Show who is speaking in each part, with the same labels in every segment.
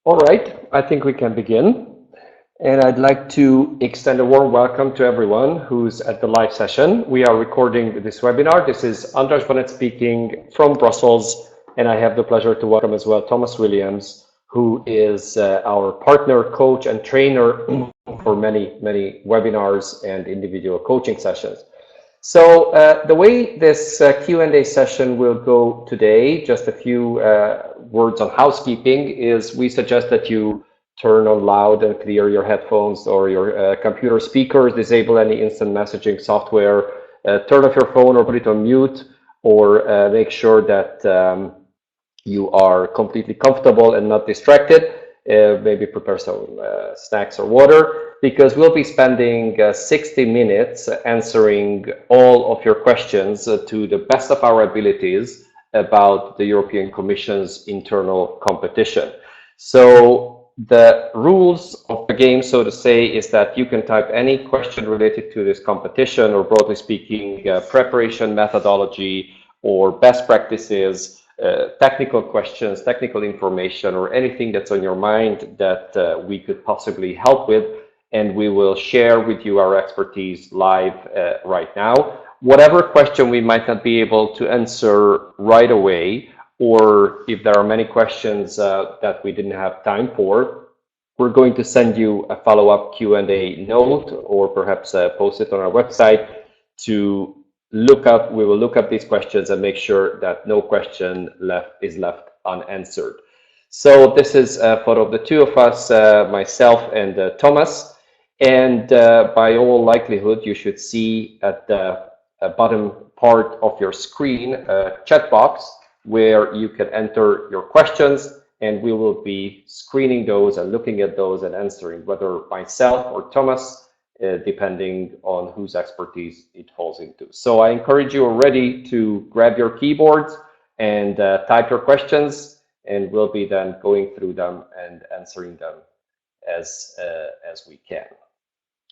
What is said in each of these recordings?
Speaker 1: All right, I think we can begin. And I'd like to extend a warm welcome to everyone who's at the live session. We are recording this webinar. This is András Bonnet speaking from Brussels, and I have the pleasure to welcome as well Thomas Williams, who is our partner, coach, and trainer for many webinars and individual coaching sessions. So the way this Q&A session will go today, just a few words on housekeeping, is we suggest that you turn on loud and clear your headphones or your computer speakers, disable any instant messaging software, turn off your phone or put it on mute, or make sure that you are completely comfortable and not distracted. Maybe prepare some snacks or water, because we'll be spending 60 minutes answering all of your questions to the best of our abilities about the European Commission's internal competition. So the rules of the game, so to say, is that you can type any question related to this competition, or broadly speaking, preparation methodology or best practices, technical questions, technical information, or anything that's on your mind that we could possibly help with, and we will share with you our expertise live right now. Whatever question we might not be able to answer right away, or if there are many questions that we didn't have time for, we're going to send you a follow-up Q&A note, or perhaps post it on our website to look up. We will look up these questions and make sure that no question is left unanswered. So this is a photo of the two of us, myself and Thomas. And by all likelihood, you should see at the bottom part of your screen a chat box where you can enter your questions, and we will be screening those and looking at those and answering, whether myself or Thomas, depending on whose expertise it falls into. So I encourage you already to grab your keyboards and type your questions, and we'll be then going through them and answering them as we can.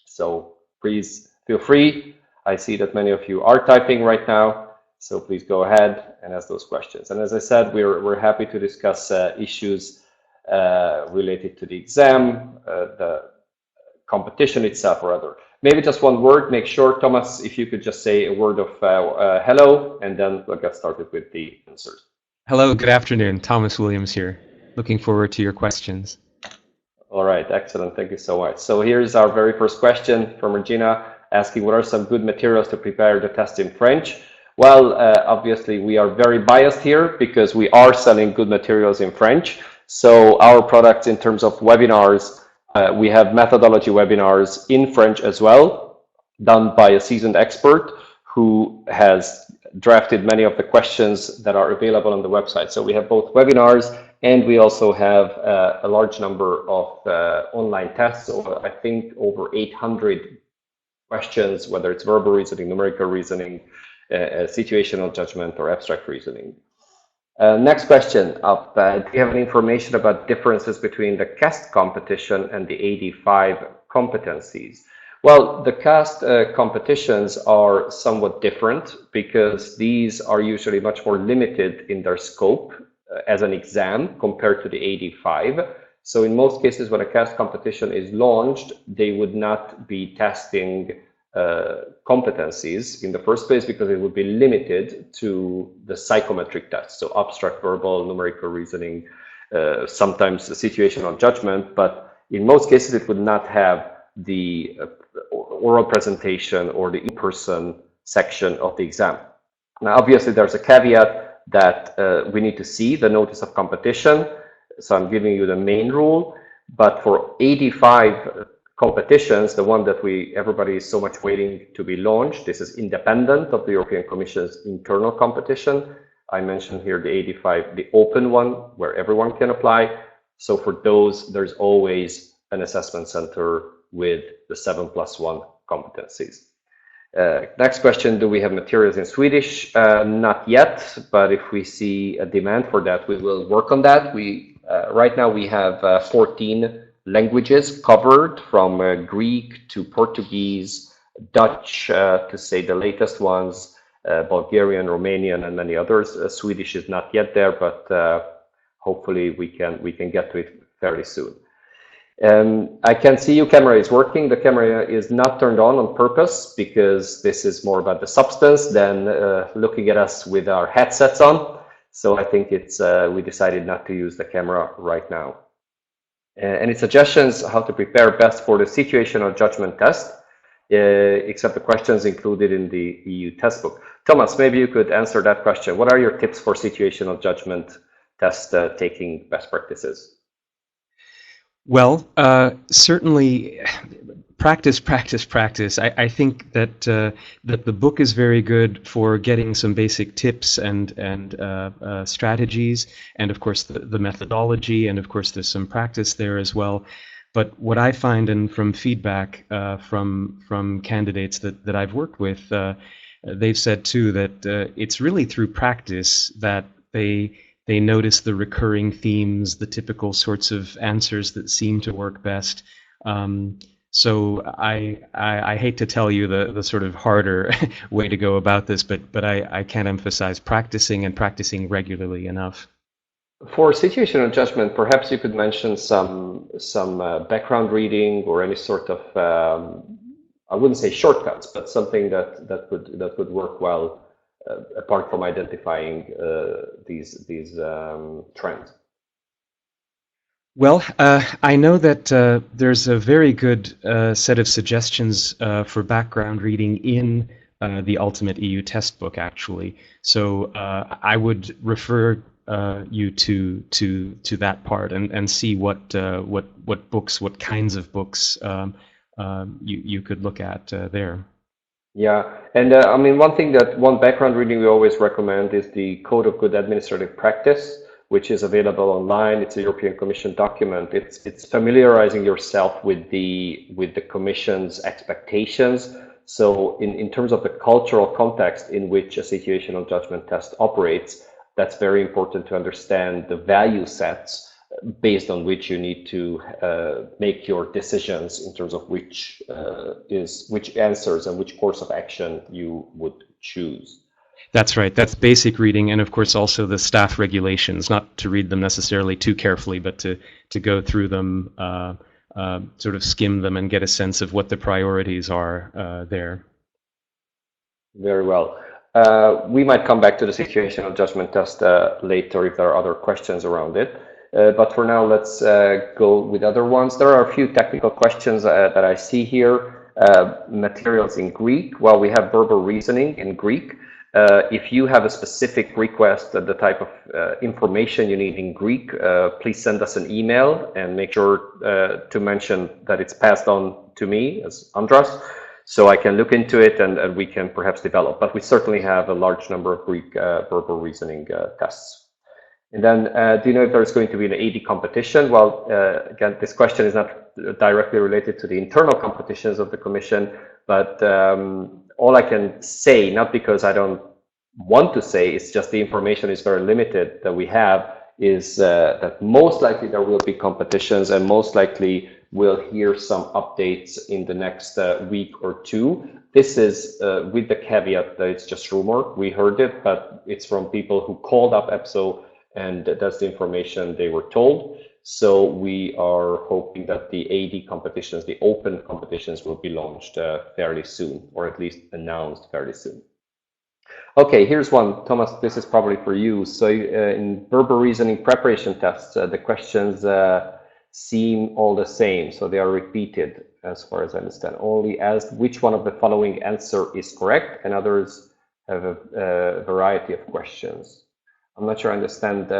Speaker 1: So please feel free. I see that many of you are typing right now, so please go ahead and ask those questions. And as I said, we're happy to discuss issues related to the exam, the competition itself, or other. Maybe just one word. Make sure, Thomas, if you could just say a word of hello, and then we'll get started with the answers.
Speaker 2: Hello, good afternoon. Thomas Williams here. Looking forward to your questions.
Speaker 1: All right, excellent. Thank you so much. So here's our very first question from Regina, asking what are some good materials to prepare the test in French? Well, obviously we are very biased here because we are selling good materials in French. So our products in terms of webinars, we have methodology webinars in French as well, done by a seasoned expert who has drafted many of the questions that are available on the website. So we have both webinars, and we also have a large number of online tests. So I think over 800 questions, whether it's verbal reasoning, numerical reasoning, situational judgment, or abstract reasoning. Next question, do you have any information about differences between the CAST competition and the 85 competencies? Well, the CAST competitions are somewhat different because these are usually much more limited in their scope as an exam compared to the 85. So in most cases, when a CAST competition is launched, they would not be testing competencies in the first place, because it would be limited to the psychometric tests, so abstract, verbal, numerical reasoning, sometimes situational judgment, but in most cases it would not have the oral presentation or the in-person section of the exam. Now obviously there's a caveat that we need to see the notice of competition, so I'm giving you the main rule, but for 85 competitions, the one that everybody is so much waiting to be launched, this is independent of the European Commission's internal competition. I mentioned here the 85, the open one, where everyone can apply. So for those, there's always an assessment center with the 7+1 competencies. Next question, do we have materials in Swedish? Not yet, but if we see a demand for that, we will work on that. Right now we have 14 languages covered, from Greek to Portuguese, Dutch, to say the latest ones, Bulgarian, Romanian, and many others. Swedish is not yet there, but hopefully we can get to it fairly soon. I can see your camera is working. The camera is not turned on purpose because this is more about the substance than looking at us with our headsets on. So I think it's we decided not to use the camera right now. Any suggestions how to prepare best for the situational judgment test, except the questions included in the EU test book? Thomas, maybe you could answer that question. What are your tips for situational judgment test taking best practices?
Speaker 2: Well, certainly practice, practice, practice. I think that that the book is very good for getting some basic tips and strategies, and of course the methodology, and of course there's some practice there as well. But what I find, and from feedback from candidates that I've worked with, they've said too that it's really through practice that they notice the recurring themes, the typical sorts of answers that seem to work best. So I hate to tell you the sort of harder way to go about this, but I can't emphasize practicing and practicing regularly enough.
Speaker 1: For situational judgment, perhaps you could mention some background reading or any sort of I wouldn't say shortcuts, but something that would work well. Apart from identifying these trends?
Speaker 2: Well, I know that there's a very good set of suggestions for background reading in the Ultimate EU test book, actually. So I would refer you to that part and see what books, what kinds of books you could look at there.
Speaker 1: Yeah, and I mean, one background reading we always recommend is the Code of Good Administrative Practice, which is available online. It's a European Commission document. It's familiarizing yourself with the Commission's expectations. So in terms of the cultural context in which a situational judgment test operates, that's very important to understand the value sets based on which you need to make your decisions in terms of which answers and which course of action you would choose.
Speaker 2: That's right. That's basic reading, and of course also the staff regulations. Not to read them necessarily too carefully, but to go through them, sort of skim them, and get a sense of what the priorities are there.
Speaker 1: Very well. We might come back to the situational judgment test later if there are other questions around it. But for now, let's go with other ones. There are a few technical questions that I see here. Materials in Greek. Well, we have verbal reasoning in Greek. If you have a specific request, the type of information you need in Greek, please send us an email and make sure to mention that it's passed on to me as Andras, so I can look into it and we can perhaps develop. But we certainly have a large number of Greek verbal reasoning tests. And then, do you know if there's going to be an AD competition? Well, again, this question is not directly related to the internal competitions of the Commission, but all I can say, not because I don't want to say, it's just the information is very limited that we have, is that most likely there will be competitions, and most likely we'll hear some updates in the next week or two. This is with the caveat that it's just rumor. We heard it, but it's from people who called up EPSO, and that's the information they were told. So we are hoping that the AD competitions, the open competitions, will be launched fairly soon, or at least announced fairly soon. Okay, here's one. Thomas, this is probably for you. So in verbal reasoning preparation tests, the questions seem all the same. So they are repeated, as far as I understand. Only asked which one of the following answer is correct, and others have a variety of questions. I'm not sure I understand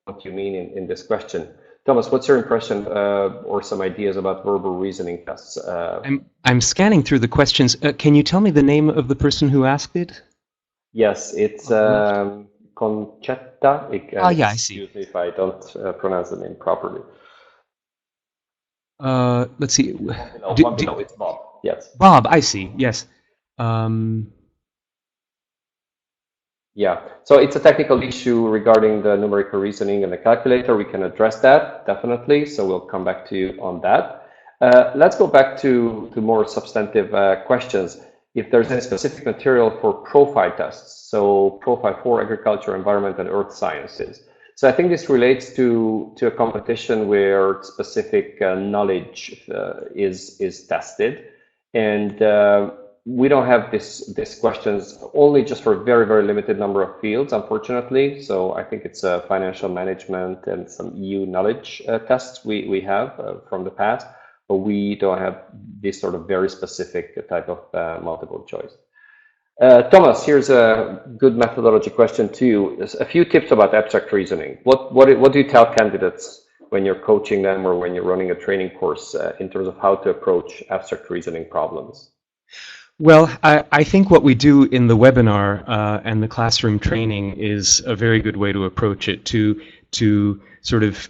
Speaker 1: what you mean in this question. Thomas, what's your impression or some ideas about verbal reasoning tests?
Speaker 2: I'm scanning through the questions. Can you tell me the name of the person who asked it?
Speaker 1: Yes, it's Concetta.
Speaker 2: Yeah, I see.
Speaker 1: Excuse me if I don't pronounce the name properly.
Speaker 2: Let's see.
Speaker 1: It's Bob. Yes.
Speaker 2: Bob, I see. Yes.
Speaker 1: Yeah, so it's a technical issue regarding the numerical reasoning and the calculator. We can address that, definitely, so we'll come back to you on that. Let's go back to more substantive questions. If there's any specific material for profile tests, so profile for agriculture, environment, and earth sciences. So I think this relates to a competition where specific knowledge is tested, and we don't have these questions only just for a very, very limited number of fields, unfortunately. So I think it's financial management and some EU knowledge tests we have from the past, but we don't have this sort of very specific type of multiple choice. Thomas, here's a good methodology question to you. There's a few tips about abstract reasoning. What do you tell candidates when you're coaching them or when you're running a training course in terms of how to approach abstract reasoning problems?
Speaker 2: Well, I think what we do in the webinar and the classroom training is a very good way to approach it, to sort of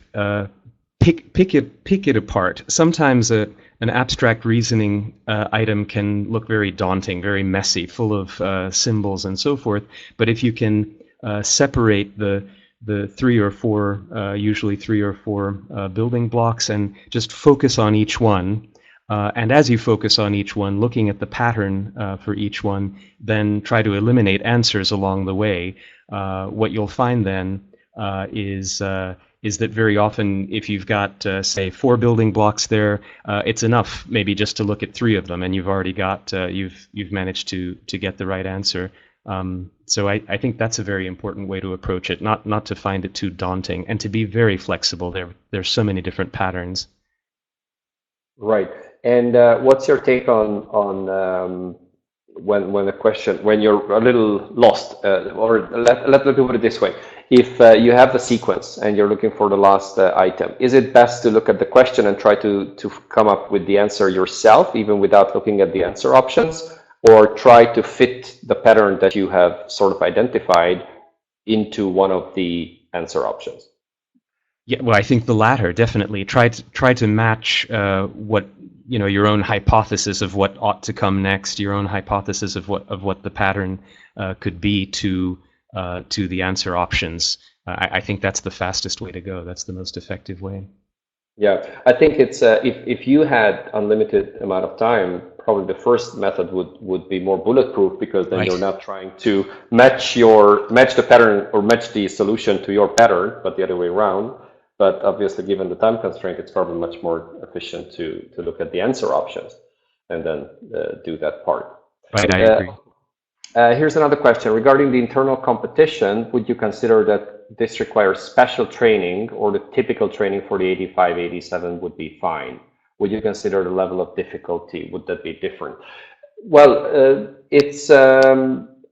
Speaker 2: pick it apart. Sometimes an abstract reasoning item can look very daunting, very messy, full of symbols and so forth. But if you can separate the three or four, usually 3 or 4 building blocks, and just focus on each one, and as you focus on each one, looking at the pattern for each one, then try to eliminate answers along the way, what you'll find then is that very often, if you've got, say, 4 building blocks there, it's enough maybe just to look at 3 of them, and you've already got, you've managed to get the right answer. So I think that's a very important way to approach it, not to find it too daunting, and to be very flexible. There's so many different patterns.
Speaker 1: Right. And what's your take on when you're a little lost, or let me put it this way: if you have the sequence and you're looking for the last item, is it best to look at the question and try to come up with the answer yourself, even without looking at the answer options, or try to fit the pattern that you have sort of identified into one of the answer options?
Speaker 2: Yeah, well, I think the latter, definitely. Try to match what your own hypothesis of what ought to come next, your own hypothesis of what the pattern could be to the answer options. I think that's the fastest way to go. That's the most effective way.
Speaker 1: Yeah, I think it's if you had unlimited amount of time, probably the first method would be more bulletproof, because then you're not trying to match the pattern or match the solution to your pattern, but the other way around. But obviously, given the time constraint, it's probably much more efficient to look at the answer options and then do that part.
Speaker 2: Right, I agree.
Speaker 1: Here's another question. Regarding the internal competition, would you consider that this requires special training, or the typical training for the 85, 87 would be fine? Would you consider the level of difficulty? Would that be different? Well,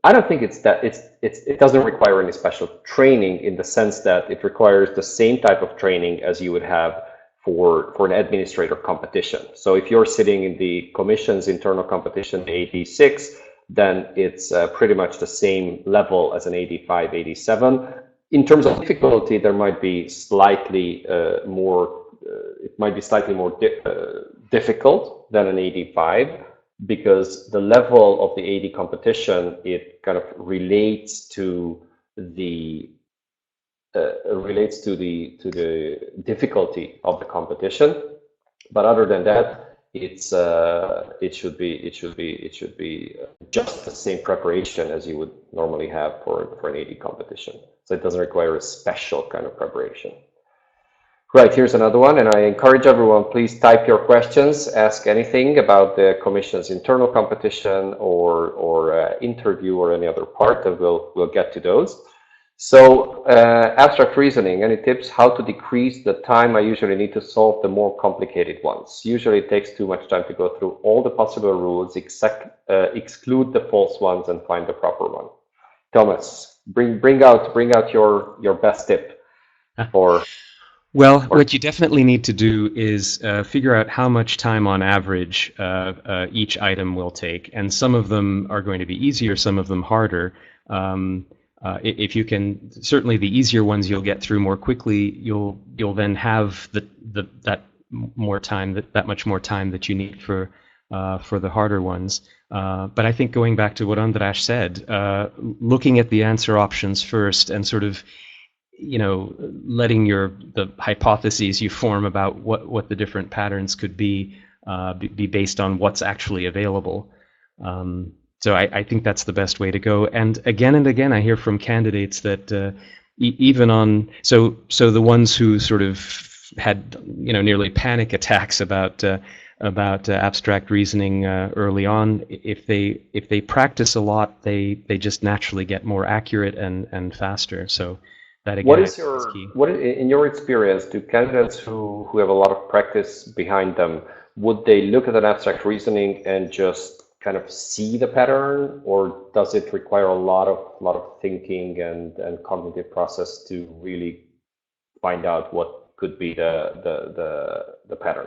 Speaker 1: I don't think it doesn't require any special training, in the sense that it requires the same type of training as you would have for an administrator competition. So if you're sitting in the commission's internal competition 86, then it's pretty much the same level as an 85, 87. In terms of difficulty, there might be slightly more. It might be slightly more difficult than an 85, because the level of the 80 competition, it kind of relates to the difficulty of the competition. But other than that, it should be just the same preparation as you would normally have for an 80 competition. So it doesn't require a special kind of preparation. Right, here's another one, and I encourage everyone, please type your questions, ask anything about the Commission's internal competition or interview or any other part, and we'll get to those. So abstract reasoning, any tips how to decrease the time I usually need to solve the more complicated ones? Usually it takes too much time to go through all the possible rules, exclude the false ones, and find the proper one. Thomas, bring out your best tip for...
Speaker 2: Well, what you definitely need to do is figure out how much time on average each item will take, and some of them are going to be easier, some of them harder. If you can, certainly the easier ones you'll get through more quickly. You'll then have that much more time that you need for the harder ones. But I think going back to what András said, looking at the answer options first and sort of letting the hypotheses you form about what the different patterns could be based on what's actually available. So I think that's the best way to go. And again, I hear from candidates that even on so the ones who sort of had nearly panic attacks about abstract reasoning early on, if they practice a lot, they just naturally get more accurate and faster. So that
Speaker 1: What
Speaker 2: again I
Speaker 1: is
Speaker 2: think is
Speaker 1: your
Speaker 2: key.
Speaker 1: in your experience, do candidates who have a lot of practice behind them, would they look at an abstract reasoning and just kind of see the pattern, or does it require a lot of thinking and cognitive process to really find out what could be the pattern?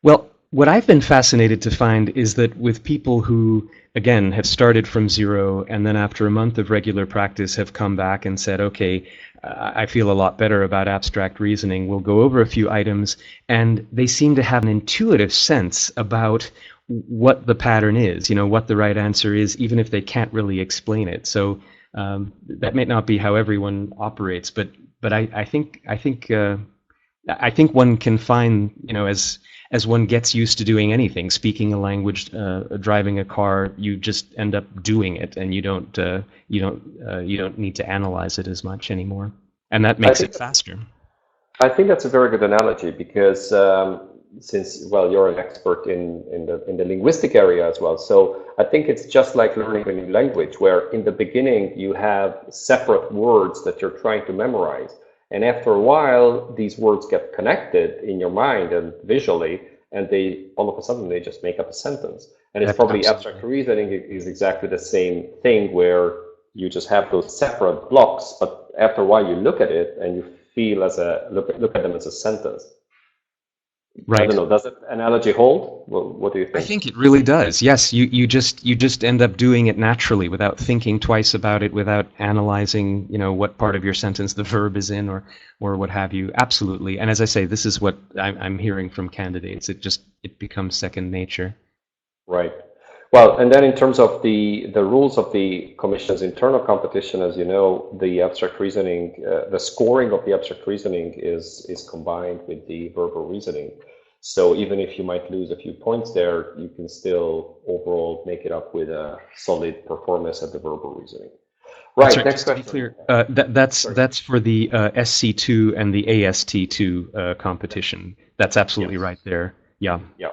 Speaker 2: Well, what I've been fascinated to find is that with people who, again, have started from zero and then after a month of regular practice have come back and said, okay, I feel a lot better about abstract reasoning, we'll go over a few items, and they seem to have an intuitive sense about what the pattern is, what the right answer is, even if they can't really explain it. So that may not be how everyone operates, but I think one can find, as one gets used to doing anything, speaking a language, driving a car, you just end up doing it, and you don't need to analyze it as much anymore, and that
Speaker 1: I
Speaker 2: makes
Speaker 1: think
Speaker 2: it
Speaker 1: that's
Speaker 2: faster.
Speaker 1: I think that's a very good analogy because since well you're an expert in the linguistic area as well, so I think it's just like learning a new language where in the beginning you have separate words that you're trying to memorize, and after a while these words get connected in your mind and visually, and they all of a sudden they just make up a sentence. And it's probably abstract
Speaker 2: Absolutely.
Speaker 1: reasoning is exactly the same thing where you just have those separate blocks, but after a while you look at it and you feel as a look at them as a sentence. I don't
Speaker 2: Right.
Speaker 1: know. Does that analogy hold? Well, what do you
Speaker 2: I
Speaker 1: think?
Speaker 2: think it really does. Yes, you just end up doing it naturally without thinking twice about it, without analyzing, what part of your sentence the verb is in, or what have you. Absolutely. And as I say, this is what I'm hearing from candidates. It becomes second nature.
Speaker 1: Right. Well, and then in terms of the rules of the commission's internal competition, as you know, the abstract reasoning, the scoring of the abstract reasoning is combined with the verbal reasoning. So even if you might lose a few points there, you can still overall make it up with a solid performance at the verbal reasoning.
Speaker 2: That's
Speaker 1: Right.
Speaker 2: right.
Speaker 1: Next
Speaker 2: Just to be
Speaker 1: question.
Speaker 2: clear, that's
Speaker 1: Sorry.
Speaker 2: that's for the SC2 and the AST2 competition. That's absolutely
Speaker 1: Yes.
Speaker 2: right there. Yeah,
Speaker 1: Yeah.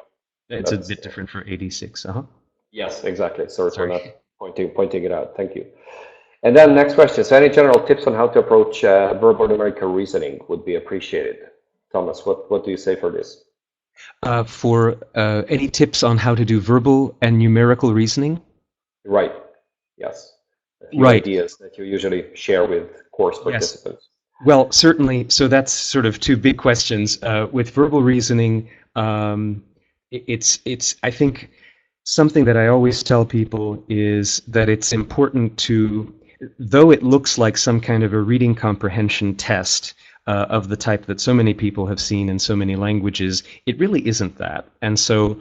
Speaker 2: it's a
Speaker 1: That's
Speaker 2: bit different for 86. Uh-huh.
Speaker 1: yes, exactly. Sorry for
Speaker 2: Sorry.
Speaker 1: not pointing it out. Thank you. And then next question. So any general tips on how to approach verbal numerical reasoning would be appreciated. Thomas, what do you say for this?
Speaker 2: For any tips on how to do verbal and numerical reasoning?
Speaker 1: Right. Yes. A few
Speaker 2: Right.
Speaker 1: ideas that you usually share with course
Speaker 2: Yes.
Speaker 1: participants.
Speaker 2: Well, certainly. So that's sort of two big questions. With verbal reasoning, it's I think something that I always tell people is that it's important to, though it looks like some kind of a reading comprehension test of the type that so many people have seen in so many languages, it really isn't that. And so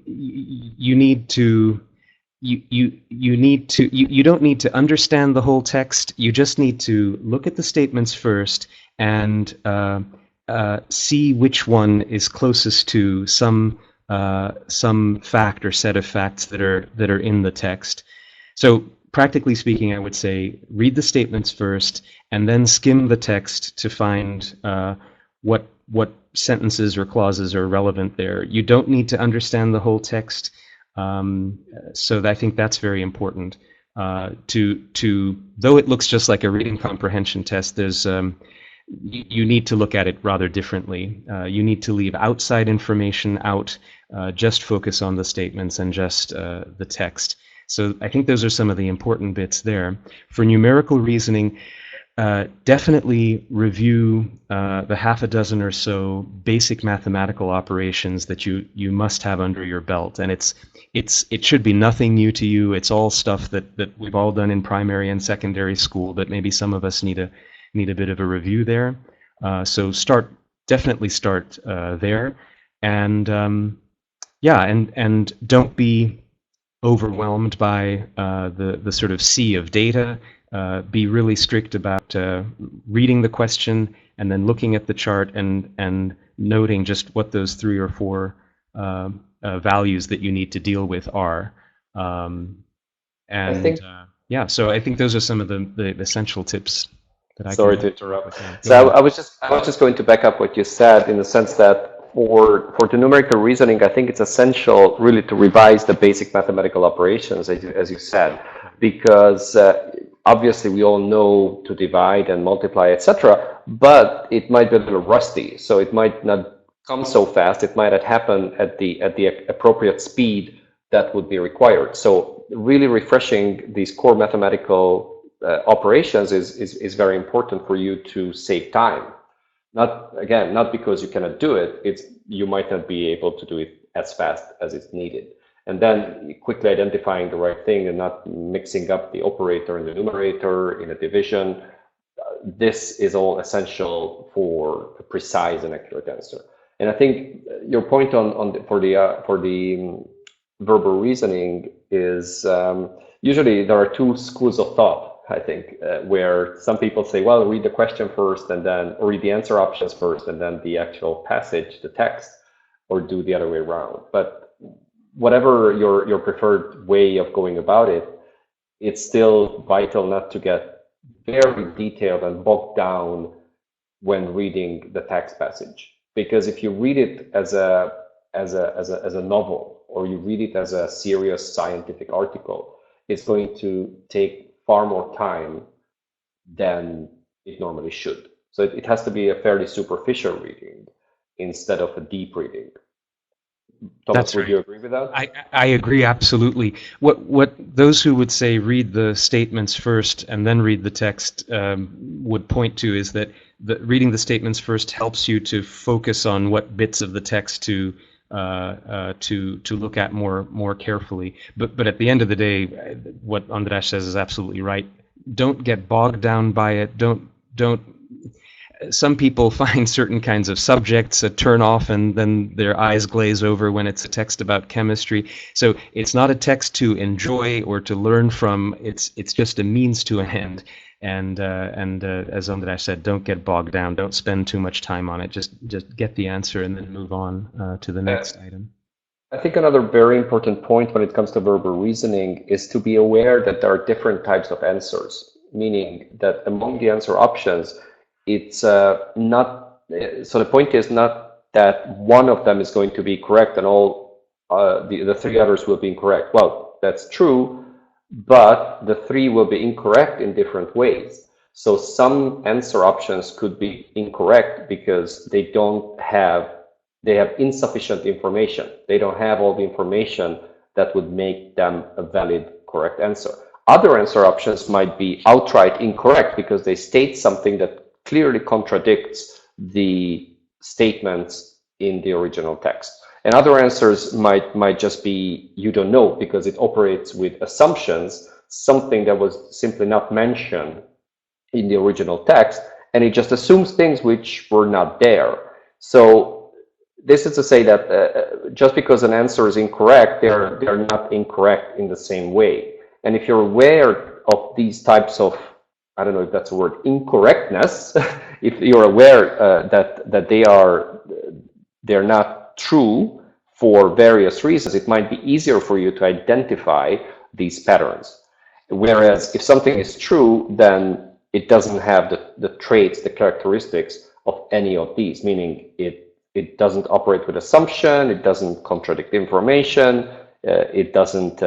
Speaker 2: you need to you don't need to understand the whole text. You just need to look at the statements first and see which one is closest to some fact or set of facts that are in the text. So practically speaking, I would say read the statements first and then skim the text to find what sentences or clauses are relevant there. You don't need to understand the whole text. So I think that's very important. Though it looks just like a reading comprehension test, you need to look at it rather differently. You need to leave outside information out, just focus on the statements and just the text. So I think those are some of the important bits there. For numerical reasoning, definitely review the half a dozen or so basic mathematical operations that you must have under your belt, and it should be nothing new to you. It's all stuff that we've all done in primary and secondary school, but maybe some of us need a bit of a review there. So definitely start there, and yeah, and don't be overwhelmed by the sort of sea of data. Be really strict about reading the question and then looking at the chart and noting just what those three or four values that you need to deal with are.
Speaker 1: I
Speaker 2: And
Speaker 1: think
Speaker 2: yeah, so I think those are some of the essential tips. that I
Speaker 1: Sorry
Speaker 2: can
Speaker 1: to interrupt.
Speaker 2: Go
Speaker 1: So
Speaker 2: ahead.
Speaker 1: I was just going to back up what you said in the sense that for the numerical reasoning, I think it's essential really to revise the basic mathematical operations, as you said, because obviously we all know to divide and multiply, etc., but it might be a little rusty, so it might not come so fast. It might not happen at the appropriate speed that would be required. So really refreshing these core mathematical operations is very important for you to save time. Not because you cannot do it, it's you might not be able to do it as fast as it's needed. And then quickly identifying the right thing and not mixing up the operator and the numerator in a division. This is all essential for a precise and accurate answer. And I think your point for the verbal reasoning is usually there are two schools of thought. I think, where some people say, well, read the question first and then, or read the answer options first and then the actual passage, the text, or do the other way around. But whatever your preferred way of going about it, it's still vital not to get very detailed and bogged down when reading the text passage. Because if you read it as a novel, or you read it as a serious scientific article, it's going to take far more time than it normally should. So it has to be a fairly superficial reading instead of a deep reading. Thomas,
Speaker 2: That's
Speaker 1: would
Speaker 2: right.
Speaker 1: you agree with that?
Speaker 2: I agree absolutely. What those who would say read the statements first and then read the text would point to is that reading the statements first helps you to focus on what bits of the text to look at more carefully. But at the end of the day, what András says is absolutely right. Don't get bogged down by it. Don't. Some people find certain kinds of subjects a turn off, and then their eyes glaze over when it's a text about chemistry. So it's not a text to enjoy or to learn from. It's just a means to an end. And as András said, don't get bogged down. Don't spend too much time on it. Just get the answer and then move on to the next item.
Speaker 1: I think another very important point when it comes to verbal reasoning is to be aware that there are different types of answers, meaning that among the answer options, it's not, so the point is not that one of them is going to be correct and all the three others will be incorrect. Well, that's true, but the three will be incorrect in different ways. So some answer options could be incorrect because they have insufficient information. They don't have all the information that would make them a valid, correct answer. Other answer options might be outright incorrect because they state something that clearly contradicts the statements in the original text. And other answers might just be you don't know because it operates with assumptions, something that was simply not mentioned in the original text, and it just assumes things which were not there. So this is to say that just because an answer is incorrect, they're not incorrect in the same way. And if you're aware of these types of, I don't know if that's a word, incorrectness, if you're aware that they're not true for various reasons, it might be easier for you to identify these patterns. Whereas if something is true, then it doesn't have the traits, the characteristics of any of these, meaning it doesn't operate with assumption, it doesn't contradict information, it doesn't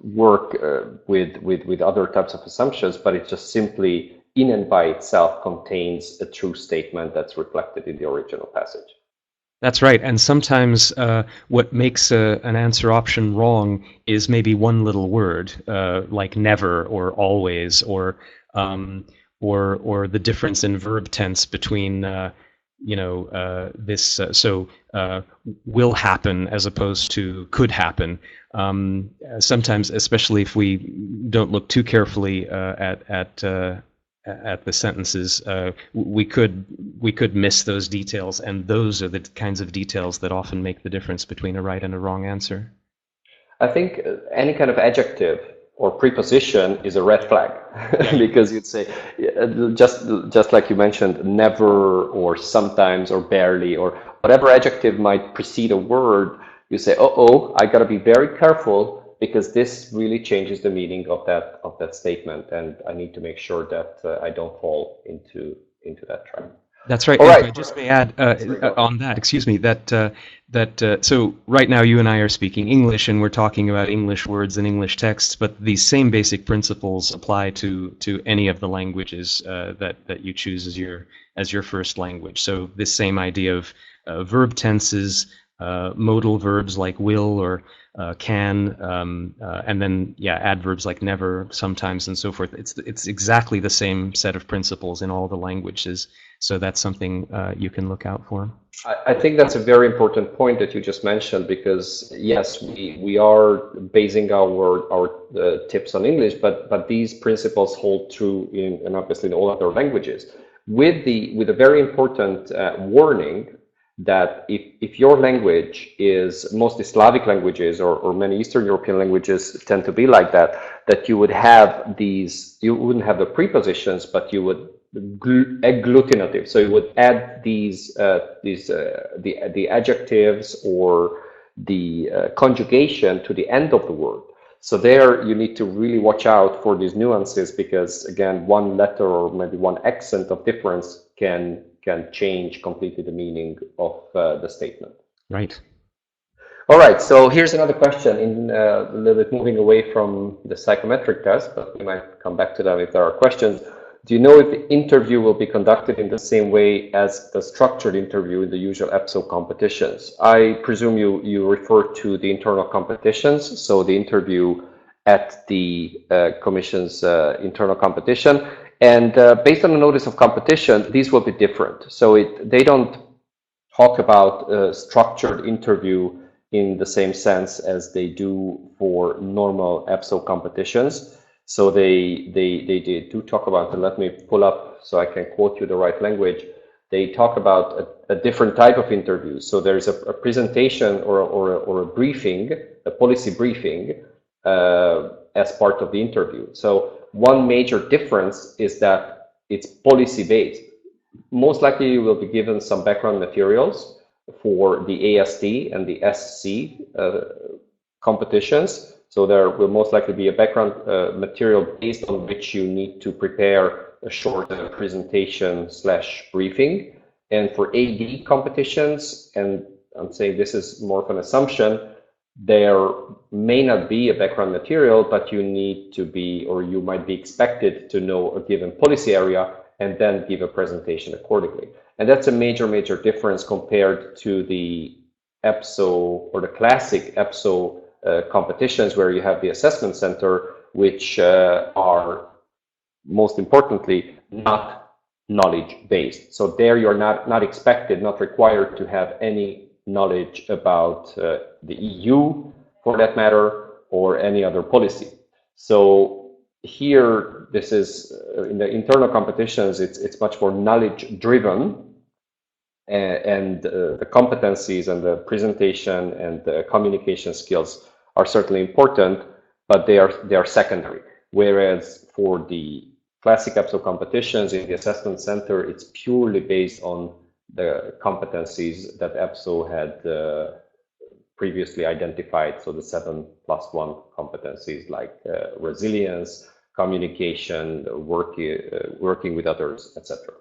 Speaker 1: work with other types of assumptions, but it just simply in and by itself contains a true statement that's reflected in the original passage.
Speaker 2: That's right. And sometimes what makes an answer option wrong is maybe one little word, like never or always, or the difference in verb tense between this will happen as opposed to could happen. Sometimes, especially if we don't look too carefully at the sentences, we could miss those details, and those are the kinds of details that often make the difference between a right and a wrong answer.
Speaker 1: I think any kind of adjective or preposition is a red flag because you'd say just like you mentioned, never or sometimes or barely or whatever adjective might precede a word. You say, I got to be very careful because this really changes the meaning of that statement, and I need to make sure that I don't fall into that trap.
Speaker 2: That's right.
Speaker 1: All
Speaker 2: And if
Speaker 1: right.
Speaker 2: I just may add
Speaker 1: Sorry, go ahead.
Speaker 2: on that, excuse me, so right now you and I are speaking English and we're talking about English words and English texts, but these same basic principles apply to any of the languages that you choose as your first language. So this same idea of verb tenses, modal verbs like will or can, and then adverbs like never, sometimes, and so forth. It's exactly the same set of principles in all the languages. So that's something you can look out for.
Speaker 1: I think that's a very important point that you just mentioned, because yes, we are basing our tips on English, but these principles hold true and obviously in all other languages. With a very important warning that if your language is, mostly Slavic languages or many Eastern European languages tend to be like that you would have these, you wouldn't have the prepositions, but you would agglutinative. So you would add the adjectives or the conjugation to the end of the word. So there you need to really watch out for these nuances, because again, one letter or maybe one accent of difference can change completely the meaning of the statement.
Speaker 2: Right.
Speaker 1: All right, so here's another question, in a little bit moving away from the psychometric test, but we might come back to them if there are questions. Do you know if the interview will be conducted in the same way as the structured interview in the usual EPSO competitions? I presume you refer to the internal competitions, so the interview at the Commission's internal competition. And based on the notice of competition, these will be different. So they don't talk about structured interview in the same sense as they do for normal EPSO competitions. So they do talk about, and let me pull up so I can quote you the right language. They talk about a different type of interview. So there's a presentation or a briefing, a policy briefing as part of the interview. So one major difference is that it's policy based. Most likely you will be given some background materials for the AST and the SC competitions. So there will most likely be a background material based on which you need to prepare a short presentation / briefing. And for AD competitions, and I'm saying this is more of an assumption, there may not be a background material, but you need to be, or you might be expected to know a given policy area and then give a presentation accordingly. And that's a major difference compared to the EPSO or the classic EPSO competitions, where you have the assessment center, which are most importantly not knowledge based. So there you're not expected, not required to have any knowledge about the EU, for that matter, or any other policy. So here, this is in the internal competitions, it's much more knowledge driven, and the competencies and the presentation and the communication skills are certainly important, but they are secondary. Whereas for the classic EPSO competitions in the assessment center, it's purely based on the competencies that EPSO had previously identified. So the 7+1 competencies like resilience, communication, working with others, etc.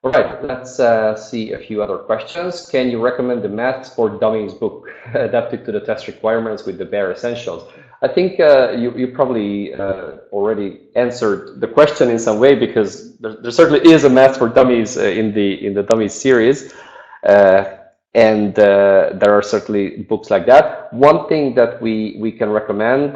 Speaker 1: All right, let's see a few other questions. Can you recommend the Maths for Dummies book adapted to the test requirements with the bare essentials? I think you probably already answered the question in some way, because there certainly is a Maths for Dummies in the Dummies series, and there are certainly books like that. One thing that we can recommend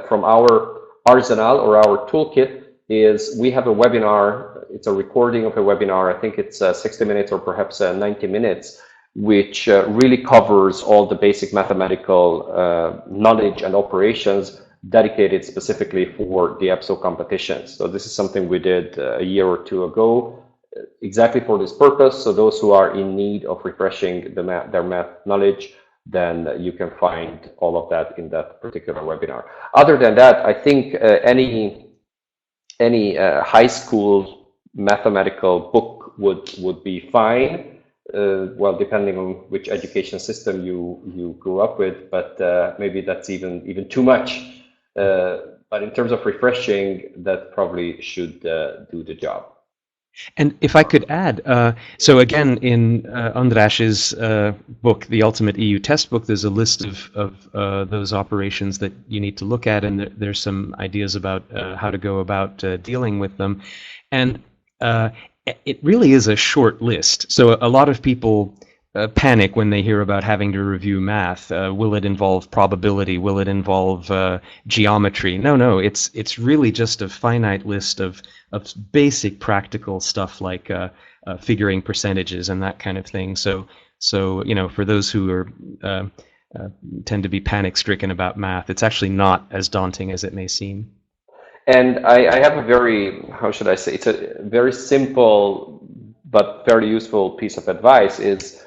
Speaker 1: from our arsenal or our toolkit is we have a webinar. It's a recording of a webinar. I think it's 60 minutes or perhaps 90 minutes, which really covers all the basic mathematical knowledge and operations dedicated specifically for the EPSO competitions. So this is something we did a year or two ago, exactly for this purpose. So those who are in need of refreshing their math knowledge, then you can find all of that in that particular webinar. Other than that, I think any high school mathematical book would be fine. well, depending on which education system you grew up with, but maybe that's even too much. But in terms of refreshing, that probably should do the job.
Speaker 2: And if I could add, so again, in András's book, The Ultimate EU Textbook, there's a list of those operations that you need to look at, and there's some ideas about how to go about dealing with them. And it really is a short list. So a lot of people panic when they hear about having to review math. Will it involve probability? Will it involve geometry? No. It's really just a finite list of basic practical stuff like figuring percentages and that kind of thing. So for those who are tend to be panic-stricken about math, it's actually not as daunting as it may seem.
Speaker 1: And I have a very, how should I say, it's a very simple but very useful piece of advice is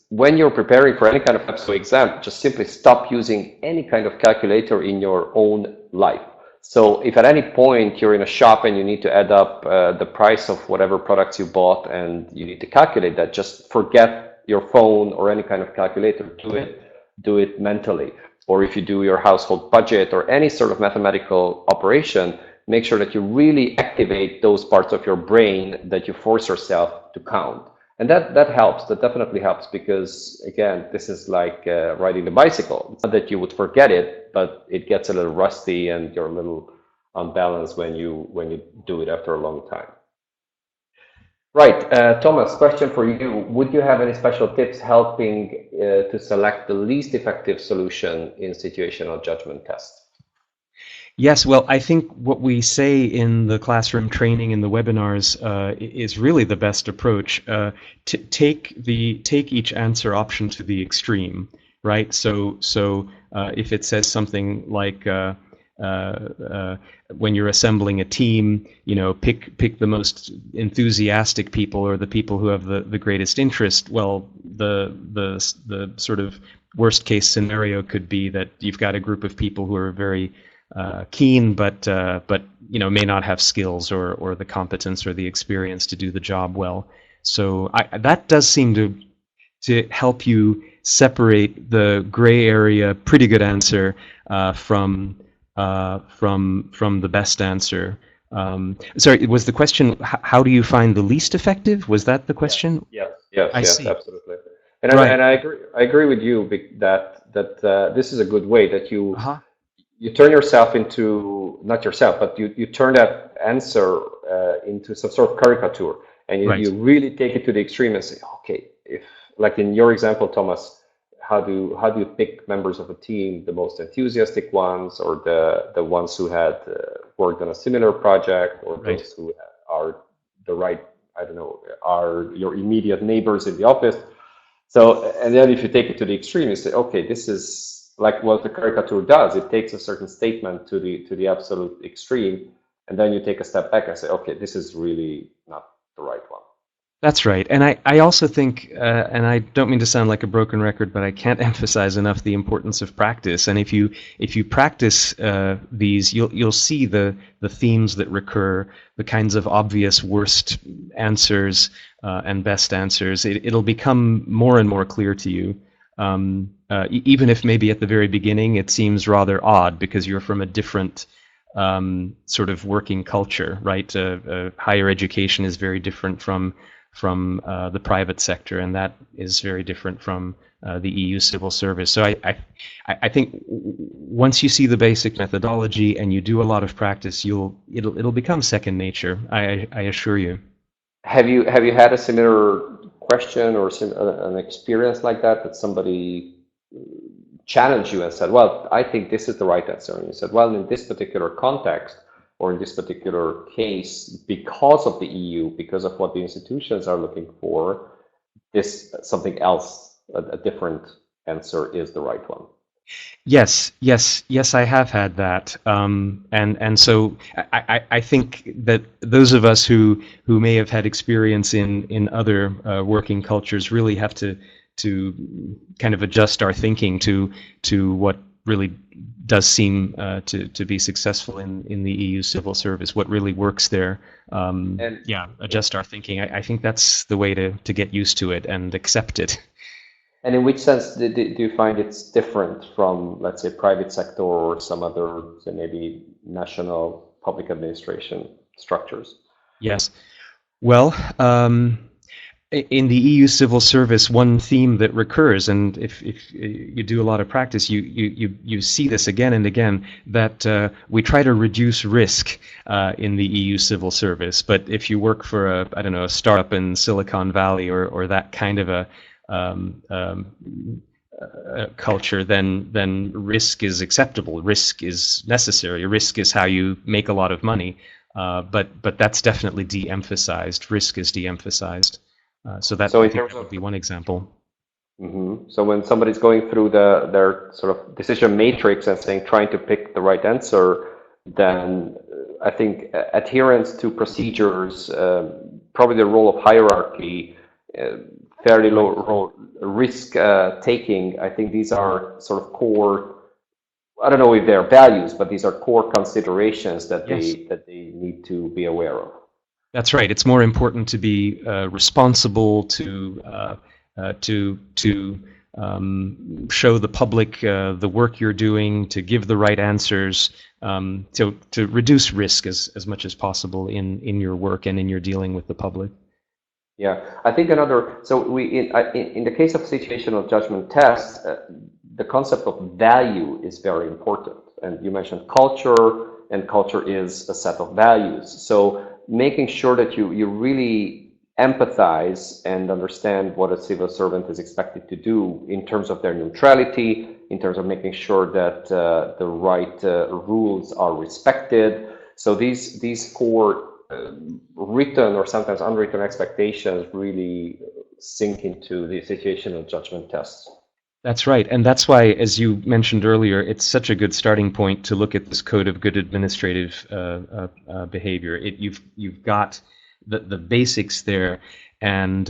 Speaker 1: when you're preparing for any kind of EPSO exam, just simply stop using any kind of calculator in your own life. So if at any point you're in a shop and you need to add up the price of whatever products you bought and you need to calculate that, just forget your phone or any kind of calculator. Do it mentally. Or if you do your household budget or any sort of mathematical operation, make sure that you really activate those parts of your brain that you force yourself to count. And that helps, that definitely helps, because again, this is like riding the bicycle. It's not that you would forget it, but it gets a little rusty and you're a little unbalanced when you do it after a long time. Right, Thomas, question for you. Would you have any special tips helping to select the least effective solution in situational judgment tests?
Speaker 2: Yes, well, I think what we say in the classroom training and the webinars is really the best approach. To take each answer option to the extreme, right? So if it says something like when you're assembling a team, pick the most enthusiastic people or the people who have the greatest interest. Well, the sort of worst case scenario could be that you've got a group of people who are very keen, but may not have skills or the competence or the experience to do the job well. So that does seem to help you separate the gray area, pretty good answer from the best answer. Sorry, was the question how do you find the least effective? Was that the question?
Speaker 1: Yes,
Speaker 2: see.
Speaker 1: Absolutely. And
Speaker 2: right.
Speaker 1: and I agree with you that this is a good way that you. You turn yourself into, not yourself, but you turn that answer into some sort of caricature, and you really take it to the extreme and say, okay, if like in your example, Thomas, how do you pick members of a team, the most enthusiastic ones, or the ones who had worked on a similar project, or those who are the right, I don't know, are your immediate neighbors in the office. So, and then if you take it to the extreme, you say, okay, this is like what the caricature does. It takes a certain statement to the absolute extreme, and then you take a step back and say, okay, this is really not the right one.
Speaker 2: That's right. And I also think, and I don't mean to sound like a broken record, but I can't emphasize enough the importance of practice. And if you practice these, you'll see the themes that recur, the kinds of obvious worst answers and best answers. It'll become more and more clear to you. Even if maybe at the very beginning it seems rather odd because you're from a different sort of working culture, right? Higher education is very different from the private sector, and that is very different from the EU civil service. So I think once you see the basic methodology and you do a lot of practice, it'll become second nature. I assure you.
Speaker 1: Have you had a similar question or an experience like that somebody challenged you and said, well, I think this is the right answer, and you said, well, in this particular context or in this particular case, because of the EU, because of what the institutions are looking for, this something else, a different answer is the right one?
Speaker 2: Yes, I have had that, and so I think that those of us who may have had experience in other working cultures really have to kind of adjust our thinking to what really does seem to be successful in the EU civil service. What really works there.
Speaker 1: And
Speaker 2: Yeah, adjust our thinking. I think that's the way to get used to it and accept it.
Speaker 1: And in which sense do you find it's different from, let's say, private sector or some other, say, maybe national public administration structures?
Speaker 2: Yes. Well, in the EU civil service, one theme that recurs, and if you do a lot of practice, you see this again and again, that we try to reduce risk in the EU civil service. But if you work for I don't know, a startup in Silicon Valley or that kind of a culture, then risk is acceptable. Risk is necessary. Risk is how you make a lot of money. But that's definitely de-emphasized. Risk is de-emphasized. So that,
Speaker 1: So
Speaker 2: I
Speaker 1: in
Speaker 2: think
Speaker 1: terms
Speaker 2: that would
Speaker 1: of,
Speaker 2: be one example.
Speaker 1: so when somebody's going through their sort of decision matrix and saying trying to pick the right answer, then I think adherence to procedures, probably the role of hierarchy, fairly low role, risk taking. I think these are sort of core. I don't know if they're values, but these are core considerations that
Speaker 2: Yes.
Speaker 1: they need to be aware of.
Speaker 2: That's right. It's more important to be responsible, to show the public the work you're doing, to give the right answers, to reduce risk as much as possible in your work and in your dealing with the public.
Speaker 1: Yeah, I think another. So in the case of situational judgment tests, the concept of value is very important. And you mentioned culture, and culture is a set of values. So making sure that you really empathize and understand what a civil servant is expected to do in terms of their neutrality, in terms of making sure that the right rules are respected. So these core written or sometimes unwritten expectations really sink into the situational judgment tests.
Speaker 2: That's right, and that's why, as you mentioned earlier, it's such a good starting point to look at this code of good administrative behavior. You've got the basics there, and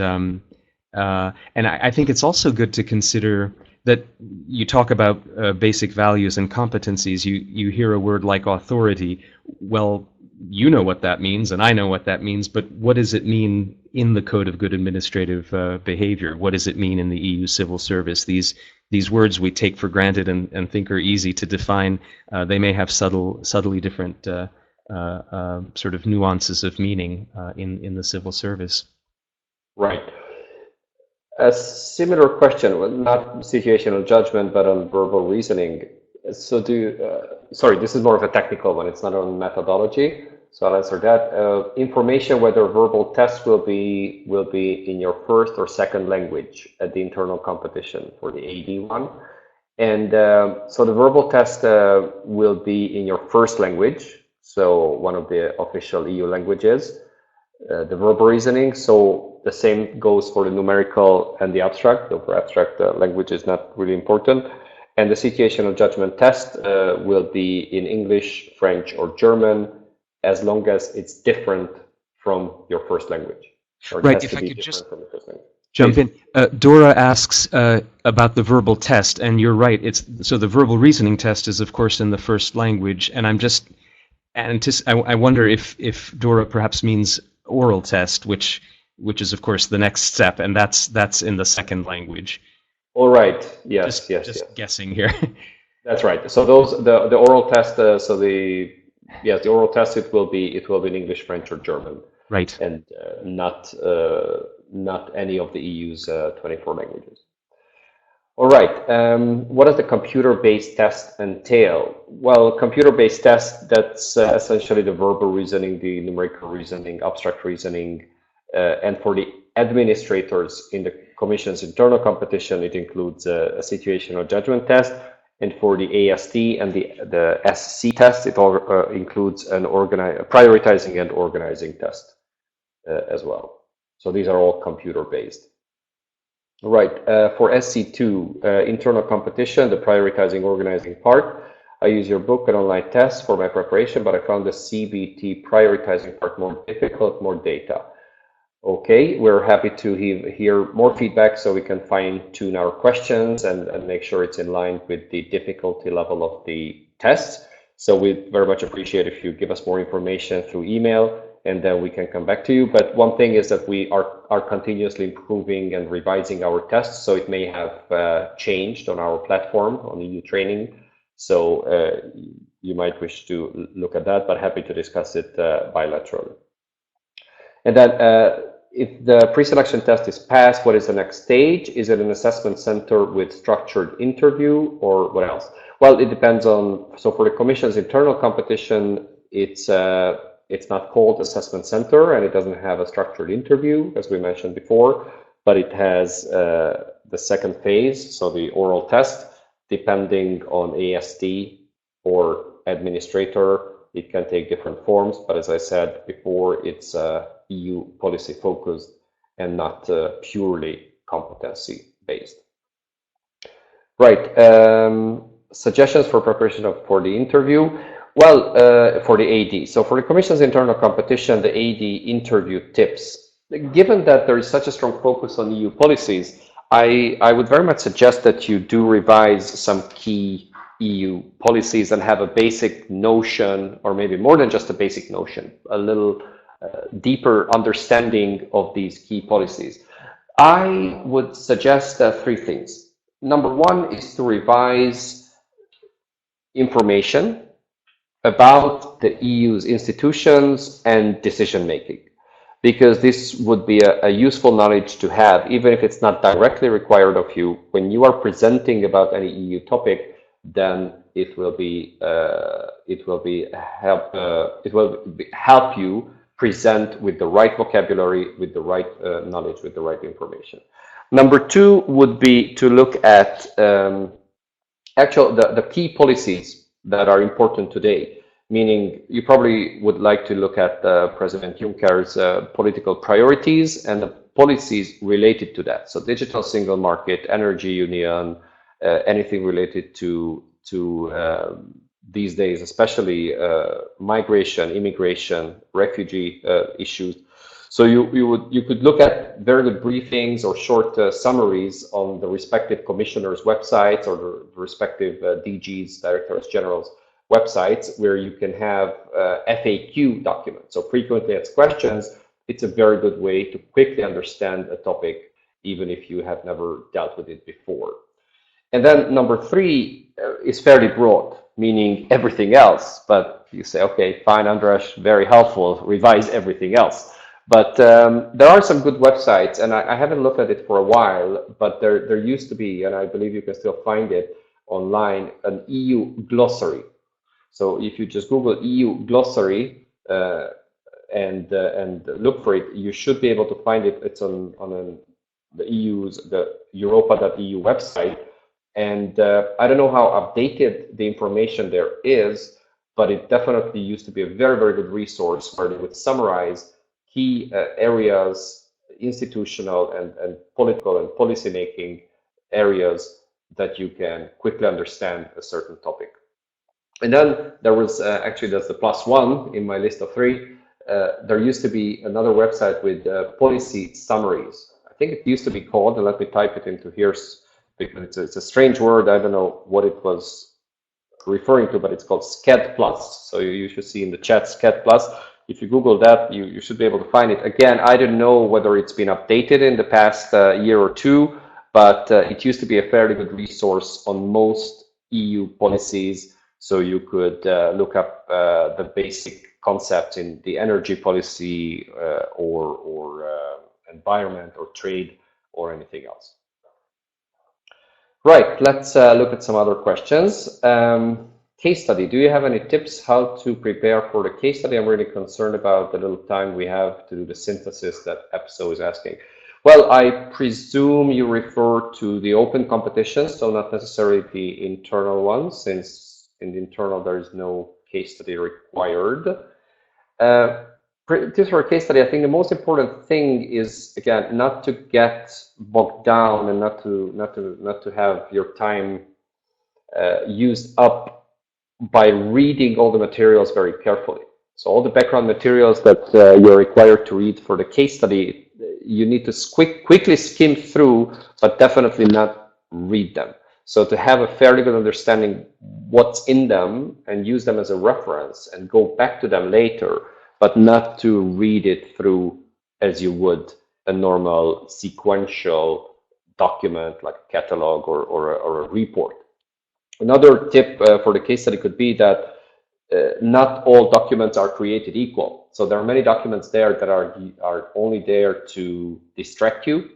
Speaker 2: I think it's also good to consider that you talk about basic values and competencies. You hear a word like authority. Well, you know what that means, and I know what that means, but what does it mean in the Code of Good Administrative Behavior? What does it mean in the EU civil service? These words we take for granted and think are easy to define, they may have subtly different sort of nuances of meaning in the civil service.
Speaker 1: Right. A similar question, well, not situational judgment, but on verbal reasoning. So sorry, this is more of a technical one. It's not on methodology. So I'll answer that. Information whether verbal tests will be in your first or second language at the internal competition for the AD one. And so the verbal test will be in your first language. So one of the official EU languages, the verbal reasoning. So the same goes for the numerical and the abstract. Though for abstract, language is not really important. And the situational judgment test will be in English, French, or German, as long as it's different from your first language. Or
Speaker 2: Right,
Speaker 1: it has
Speaker 2: if
Speaker 1: to
Speaker 2: I
Speaker 1: be
Speaker 2: could
Speaker 1: different
Speaker 2: just
Speaker 1: from your first language.
Speaker 2: jump
Speaker 1: Please.
Speaker 2: in. Dora asks about the verbal test, and you're right. So the verbal reasoning test is, of course, in the first language, and I'm just I wonder if Dora perhaps means oral test, which is, of course, the next step, and that's in the second language.
Speaker 1: All right. Yes.
Speaker 2: Just guessing here.
Speaker 1: That's right. So the oral test. So the oral test, it will be in English, French, or German.
Speaker 2: Right.
Speaker 1: And not any of the EU's 24 languages. All right. What does the computer-based test entail? Well, computer-based test, that's essentially the verbal reasoning, the numerical reasoning, abstract reasoning, and for the administrators in the Commission's internal competition, it includes a situational judgment test. And for the AST and the SC test, it all includes a prioritizing and organizing test as well. So these are all computer-based. All right, for SC2, internal competition, the prioritizing organizing part, I use your book and online tests for my preparation, but I found the CBT prioritizing part more difficult, more data. Okay, we're happy to hear more feedback so we can fine-tune our questions and make sure it's in line with the difficulty level of the test. So we very much appreciate if you give us more information through email, and then we can come back to you. But one thing is that we are continuously improving and revising our tests, so it may have changed on our platform on EU training. So you might wish to look at that, but happy to discuss it bilaterally. And then if the pre-selection test is passed, what is the next stage? Is it an assessment center with structured interview or what else? Well, it depends on, so for the Commission's internal competition, it's not called assessment center and it doesn't have a structured interview, as we mentioned before, but it has the second phase, so the oral test, depending on ASD or administrator. It can take different forms, but as I said before, it's EU policy focused and not purely competency based. Right. Suggestions for preparation for the interview. Well, for the AD. So for the Commission's internal competition, the AD interview tips. Given that there is such a strong focus on EU policies, I would very much suggest that you do revise some key EU policies and have a basic notion, or maybe more than just a basic notion, a little deeper understanding of these key policies. I would suggest three things. Number one is to revise information about the EU's institutions and decision making, because this would be a useful knowledge to have, even if it's not directly required of you. When you are presenting about any EU topic, then it will help you present with the right vocabulary, with the right knowledge, with the right information. Number two would be to look at the key policies that are important today, meaning you probably would like to look at President Juncker's political priorities and the policies related to that. So digital single market, energy union, anything related to these days, especially migration, immigration, refugee issues. So you could look at very good briefings or short summaries on the respective commissioners' websites or the respective DGs, directors general's websites, where you can have FAQ documents. So frequently asked questions. It's a very good way to quickly understand a topic, even if you have never dealt with it before. And then number three is fairly broad, meaning everything else. But you say, okay, fine, Andras, very helpful, revise everything else. But there are some good websites, and I haven't looked at it for a while, but there used to be, and I believe you can still find it online, an EU glossary. So if you just Google EU glossary and look for it, you should be able to find it. It's on the Europa.eu website. And I don't know how updated the information there is, but it definitely used to be a very, very good resource where they would summarize key areas, institutional and political and policy-making areas that you can quickly understand a certain topic. And then there was actually, that's the plus one in my list of three. There used to be another website with policy summaries. I think it used to be called, and let me type it into here, because it's a strange word. I don't know what it was referring to, but it's called SCED Plus. So you should see in the chat SCED Plus. If you Google that, you should be able to find it. Again, I don't know whether it's been updated in the past year or two, but it used to be a fairly good resource on most EU policies. So you could look up the basic concepts in the energy policy or environment or trade or anything else. Right, let's look at some other questions. Case study, do you have any tips how to prepare for the case study? I'm really concerned about the little time we have to do the synthesis that EPSO is asking. Well, I presume you refer to the open competitions, so not necessarily the internal ones, since in the internal there is no case study required. Tips for a case study, I think the most important thing is, again, not to get bogged down and not to have your time used up by reading all the materials very carefully. So all the background materials that you're required to read for the case study, you need to quickly skim through, but definitely not read them. So to have a fairly good understanding what's in them and use them as a reference and go back to them later, but not to read it through as you would a normal sequential document like a catalog or a report. Another tip for the case study could be that not all documents are created equal. So there are many documents there that are only there to distract you,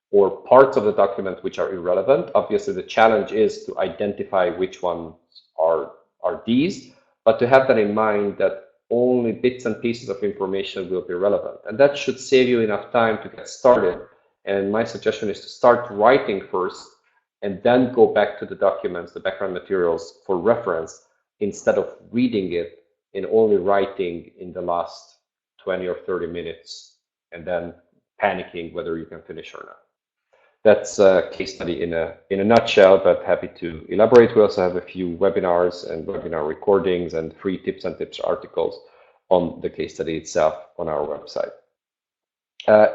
Speaker 1: or parts of the document which are irrelevant. Obviously, the challenge is to identify which ones are these, but to have that in mind that only bits and pieces of information will be relevant. And that should save you enough time to get started. And my suggestion is to start writing first and then go back to the documents, the background materials for reference, instead of reading it and only writing in the last 20 or 30 minutes and then panicking whether you can finish or not. That's a case study in a nutshell, but happy to elaborate. We also have a few webinars and webinar recordings and free tips and tips articles on the case study itself on our website.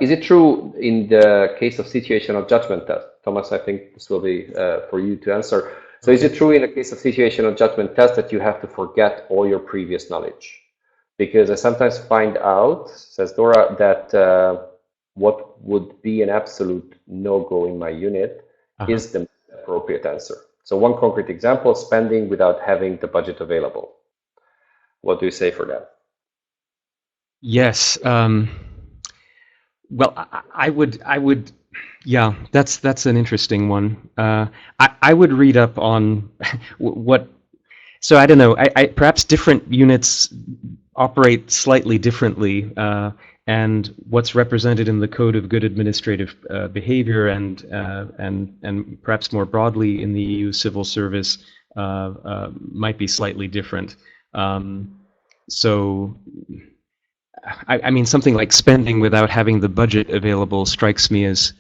Speaker 1: Is it true in the case of situational judgment test? Thomas, I think this will be for you to answer. So is it true in the case of situational judgment test that you have to forget all your previous knowledge? Because I sometimes find out, says Dora, that what would be an absolute no-go in my unit is the appropriate answer. So one concrete example, spending without having the budget available. What do you say for that?
Speaker 2: Yes. Well, I would, yeah, that's an interesting one. I would read up on what. So I don't know. I perhaps different units operate slightly differently, and what's represented in the Code of Good Administrative Behavior and perhaps more broadly in the EU civil service might be slightly different. So. I mean, something like spending without having the budget available strikes me as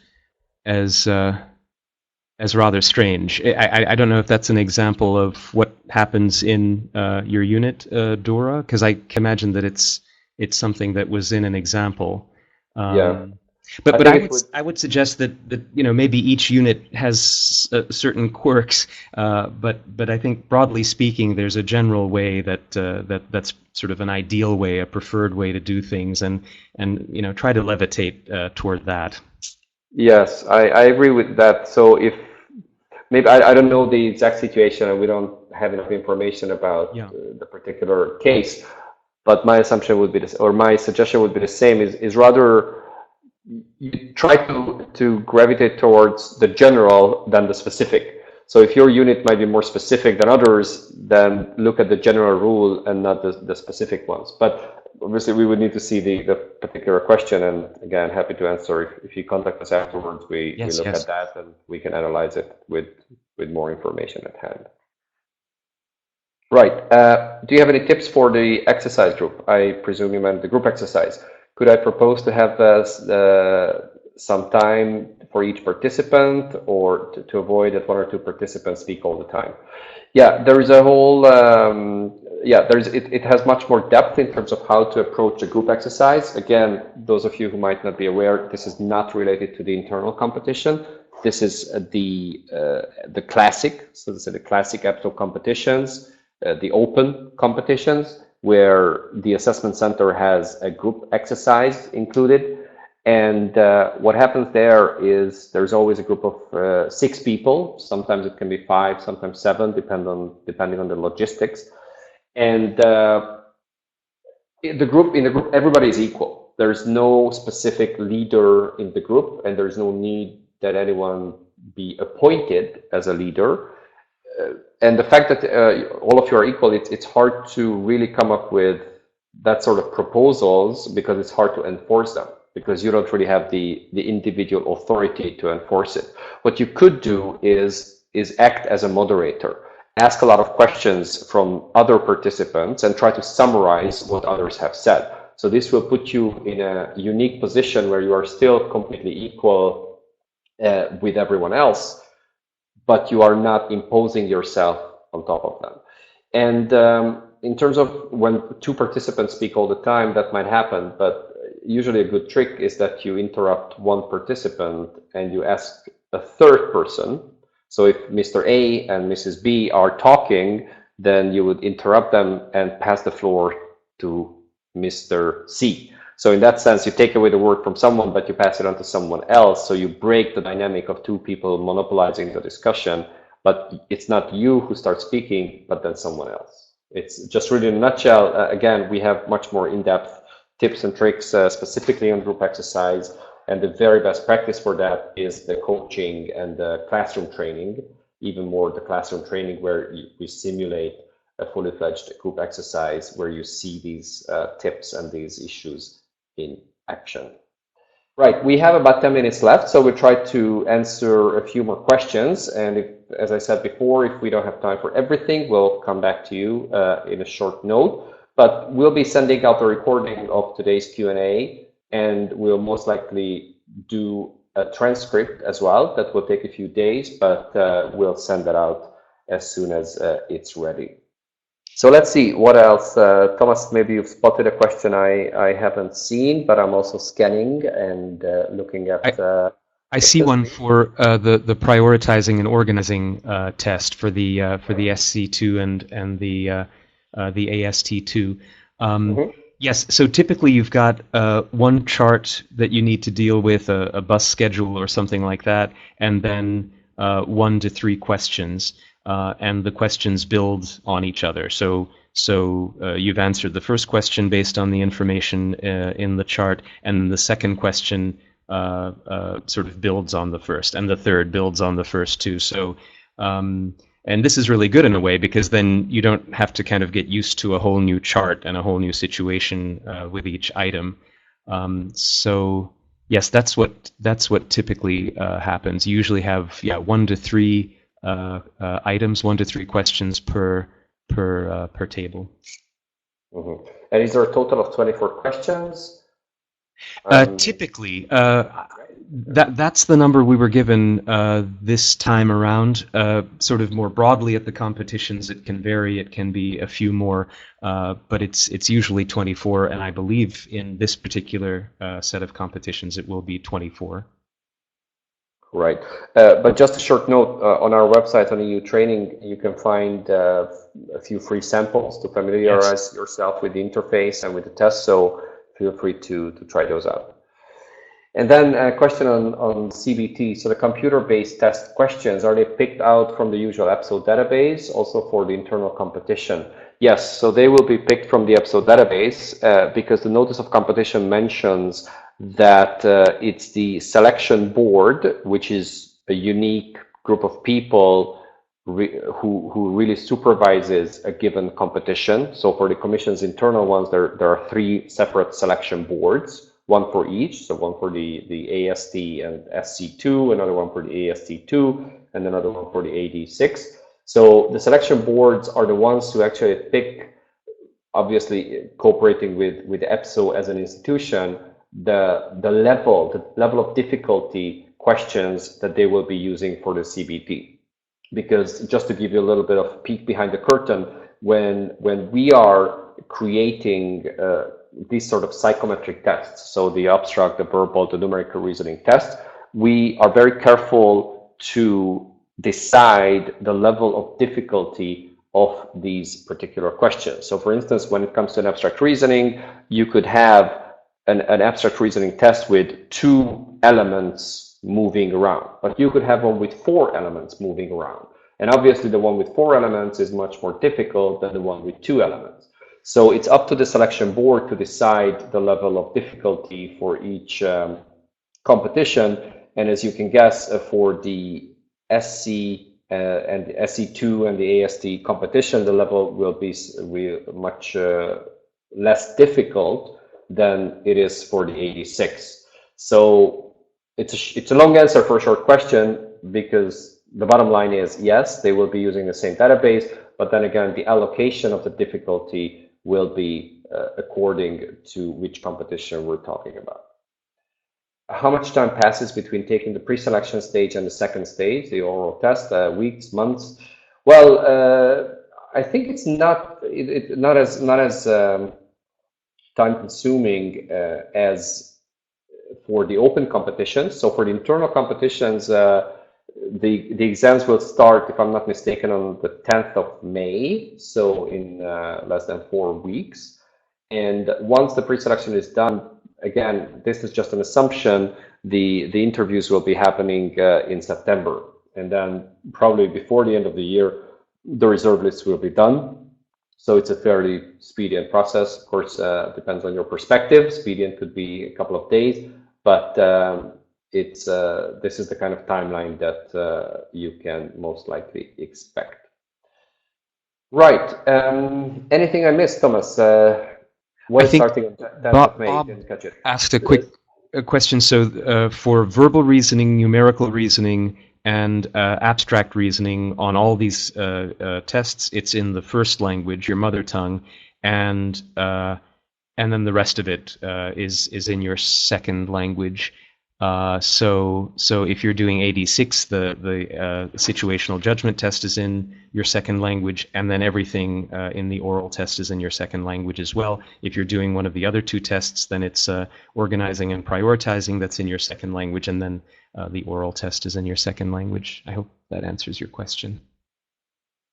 Speaker 2: rather strange. I don't know if that's an example of what happens in your unit, Dora, because I can imagine that it's something that was in an example.
Speaker 1: Yeah.
Speaker 2: But I would suggest that maybe each unit has certain quirks, but I think broadly speaking, there's a general way that's sort of an ideal way, a preferred way to do things, and try to levitate toward that.
Speaker 1: Yes, I agree with that. So if maybe I don't know the exact situation and we don't have enough information about the particular case, but my assumption would be this, or my suggestion would be the same, is rather you try to gravitate towards the general than the specific. So if your unit might be more specific than others, then look at the general rule and not the specific ones. But obviously we would need to see the particular question, and again, happy to answer. If you contact us afterwards, we look at that and we can analyze it with more information at hand. Right. Do you have any tips for the exercise group? I presume you meant the group exercise. Could I propose to have some time for each participant, or to avoid that one or two participants speak all the time? Yeah, there is a whole, it has much more depth in terms of how to approach a group exercise. Again, those of you who might not be aware, this is not related to the internal competition. This is the classic, so this is the classic EPSO competitions, the open competitions, where the assessment center has a group exercise included. And what happens there is there's always a group of 6 people. Sometimes it can be 5, sometimes 7, depending on the logistics. And in the group, everybody is equal. There's no specific leader in the group, and there's no need that anyone be appointed as a leader. And the fact that all of you are equal, it's hard to really come up with that sort of proposals, because it's hard to enforce them, because you don't really have the individual authority to enforce it. What you could do is act as a moderator, ask a lot of questions from other participants and try to summarize what others have said. So this will put you in a unique position where you are still completely equal with everyone else, but you are not imposing yourself on top of them. And in terms of when 2 participants speak all the time, that might happen, but usually a good trick is that you interrupt one participant and you ask a third person. So if Mr. A and Mrs. B are talking, then you would interrupt them and pass the floor to Mr. C. So in that sense, you take away the word from someone, but you pass it on to someone else. So you break the dynamic of two people monopolizing the discussion, but it's not you who starts speaking, but then someone else. It's just really in a nutshell. Again, we have much more in-depth tips and tricks specifically on group exercise. And the very best practice for that is the coaching and the classroom training, even more the classroom training where we simulate a fully fledged group exercise where you see these tips and these issues in action. Right, we have about 10 minutes left, so we'll try to answer a few more questions. And if, as I said before, if we don't have time for everything, we'll come back to you in a short note. But we'll be sending out a recording of today's Q&A, and we'll most likely do a transcript as well. That will take a few days, but we'll send that out as soon as it's ready. So let's see what else. Thomas, maybe you've spotted a question I haven't seen, but I'm also scanning and looking at.
Speaker 2: I see one for the prioritizing and organizing test for the SC2 and the AST2. Yes, so typically you've got one chart that you need to deal with, a bus schedule or something like that, and then 1 to 3 questions. And the questions build on each other. So you've answered the first question based on the information in the chart, and the second question sort of builds on the first, and the third builds on the first too. So, and this is really good in a way because then you don't have to kind of get used to a whole new chart and a whole new situation with each item. So yes, that's what typically happens. You usually have 1 to 3 items, 1 to 3 questions per table.
Speaker 1: And is there a total of 24 questions?
Speaker 2: Typically, that's the number we were given this time around. Sort of more broadly at the competitions, it can vary. It can be a few more, but it's usually 24. And I believe in this particular set of competitions, it will be 24.
Speaker 1: Right, but just a short note, on our website on EU Training, you can find a few free samples to familiarize yourself with the interface and with the test, so feel free to try those out. And then a question on CBT, so the computer-based test questions, are they picked out from the usual EPSO database, also for the internal competition? Yes, so they will be picked from the EPSO database because the notice of competition mentions that it's the selection board, which is a unique group of people who really supervises a given competition. So for the Commission's internal ones, there are 3 separate selection boards, one for each. So one for the AST and SC2, another one for the AST2, and another one for the AD6. So the selection boards are the ones who actually pick, obviously cooperating with EPSO as an institution, the level of difficulty questions that they will be using for the CBT. Because just to give you a little bit of peek behind the curtain, when we are creating these sort of psychometric tests, so the abstract, the verbal, the numerical reasoning test, we are very careful to decide the level of difficulty of these particular questions. So for instance, when it comes to an abstract reasoning, you could have an abstract reasoning test with 2 elements moving around, but you could have one with 4 elements moving around. And obviously the one with 4 elements is much more difficult than the one with 2 elements. So it's up to the selection board to decide the level of difficulty for each competition. And as you can guess, for the SC and the SC2 and the AST competition, the level will be much less difficult than it is for the 86. So it's a long answer for a short question, because the bottom line is yes, they will be using the same database, but then again, the allocation of the difficulty will be according to which competition we're talking about. How much time passes between taking the pre-selection stage and the second stage, the oral test? Weeks, months? Well, I think it's not as time consuming as for the open competitions. So for the internal competitions, the exams will start, if I'm not mistaken, on the 10th of May, so in less than 4 weeks. And once the pre-selection is done, again, this is just an assumption, the interviews will be happening in September. And then probably before the end of the year, the reserve lists will be done. So it's a fairly speedy process. Of course, depends on your perspective. Speedy could be a couple of days, but this is the kind of timeline that you can most likely expect. Right. Anything I missed, Thomas? What
Speaker 2: I
Speaker 1: is
Speaker 2: think
Speaker 1: starting on 10th of May?
Speaker 2: Bob
Speaker 1: Didn't catch it.
Speaker 2: asked a quick question. So for verbal reasoning, numerical reasoning, and abstract reasoning on all these tests, it's in the first language, your mother tongue, and then the rest of it is in your second language. So if you're doing 86, the situational judgment test is in your second language, and then everything in the oral test is in your second language as well. If you're doing one of the other two tests, then it's organizing and prioritizing that's in your second language, and then the oral test is in your second language. I hope that answers your question.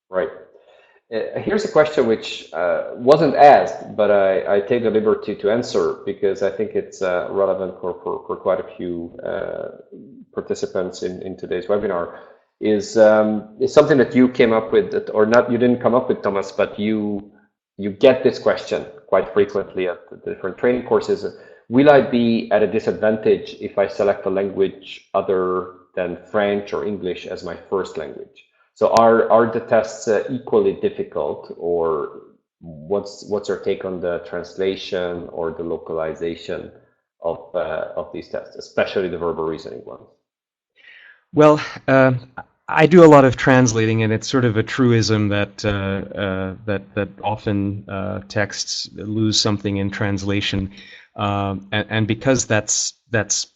Speaker 1: Right. Here's a question which wasn't asked, but I take the liberty to answer because I think it's relevant for quite a few participants in today's webinar. Is something that you came up with, or not? You didn't come up with, Thomas, but you get this question quite frequently at the different training courses. Will I be at a disadvantage if I select a language other than French or English as my first language? So are the tests equally difficult, or what's your take on the translation or the localization of these tests, especially the verbal reasoning ones?
Speaker 2: Well, I do a lot of translating, and it's sort of a truism that that often texts lose something in translation, and because that's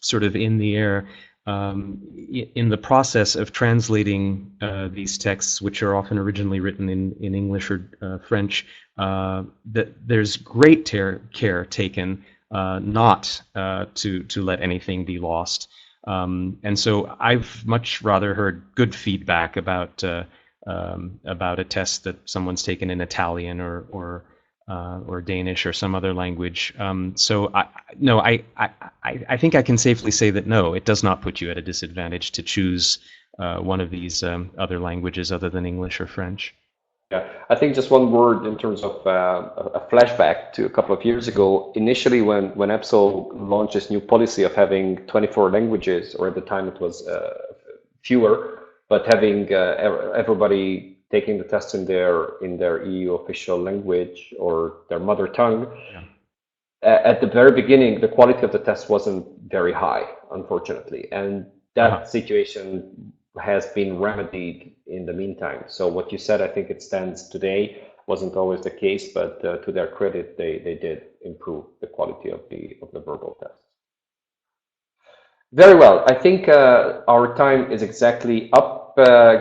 Speaker 2: sort of in the air. In the process of translating these texts, which are often originally written in English or French, that there's great care taken not to let anything be lost. And so I've much rather heard good feedback about a test that someone's taken in Italian or Danish or some other language. So I think I can safely say that no, it does not put you at a disadvantage to choose one of these other languages other than English or French.
Speaker 1: Yeah, I think just one word in terms of a flashback to a couple of years ago. Initially, when EPSO launched this new policy of having 24 languages, or at the time it was fewer, but having everybody taking the test in their EU official language or their mother tongue. Yeah. At the very beginning, the quality of the test wasn't very high, unfortunately, and that situation has been remedied in the meantime. So what you said, I think it stands today. Wasn't always the case, but to their credit, they did improve the quality of the verbal test. Very well. I think our time is exactly up.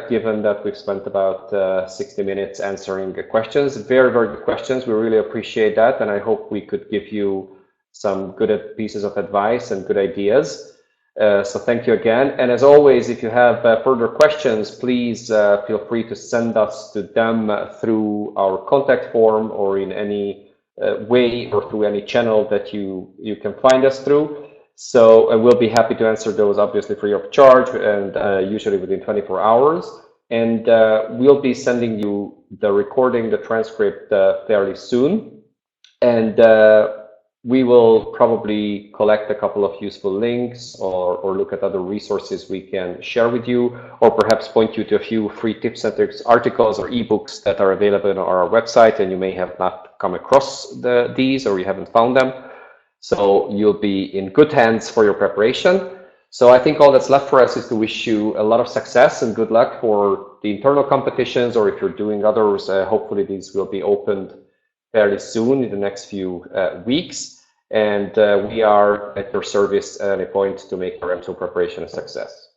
Speaker 1: Given that we've spent about 60 minutes answering the questions. Very, very good questions. We really appreciate that. And I hope we could give you some good pieces of advice and good ideas. So thank you again. And as always, if you have further questions, please feel free to send us to them through our contact form or in any way or through any channel that you can find us through. So we'll be happy to answer those, obviously free of charge, and usually within 24 hours. And we'll be sending you the recording, the transcript fairly soon. And we will probably collect a couple of useful links or look at other resources we can share with you, or perhaps point you to a few free tips and tricks articles or ebooks that are available on our website, and you may have not come across these or you haven't found them. So you'll be in good hands for your preparation. So I think all that's left for us is to wish you a lot of success and good luck for the internal competitions, or if you're doing others, hopefully these will be opened fairly soon in the next few weeks. And we are at your service at any point to make our EPSO preparation a success.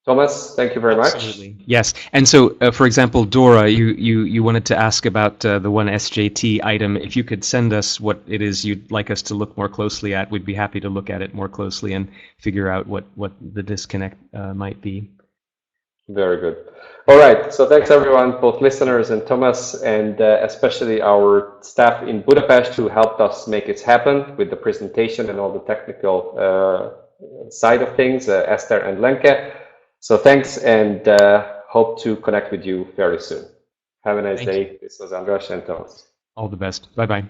Speaker 1: Thomas, thank you very much.
Speaker 2: Absolutely. Yes. And so, for example, Dora, you wanted to ask about the one SJT item. If you could send us what it is you'd like us to look more closely at, we'd be happy to look at it more closely and figure out what the disconnect might be.
Speaker 1: Very good. All right. So thanks, everyone, both listeners and Thomas, and especially our staff in Budapest who helped us make it happen with the presentation and all the technical side of things, Esther and Lenke. So thanks, and hope to connect with you very soon. Have a nice day. This was Andras and Thomas.
Speaker 2: All the best. Bye-bye.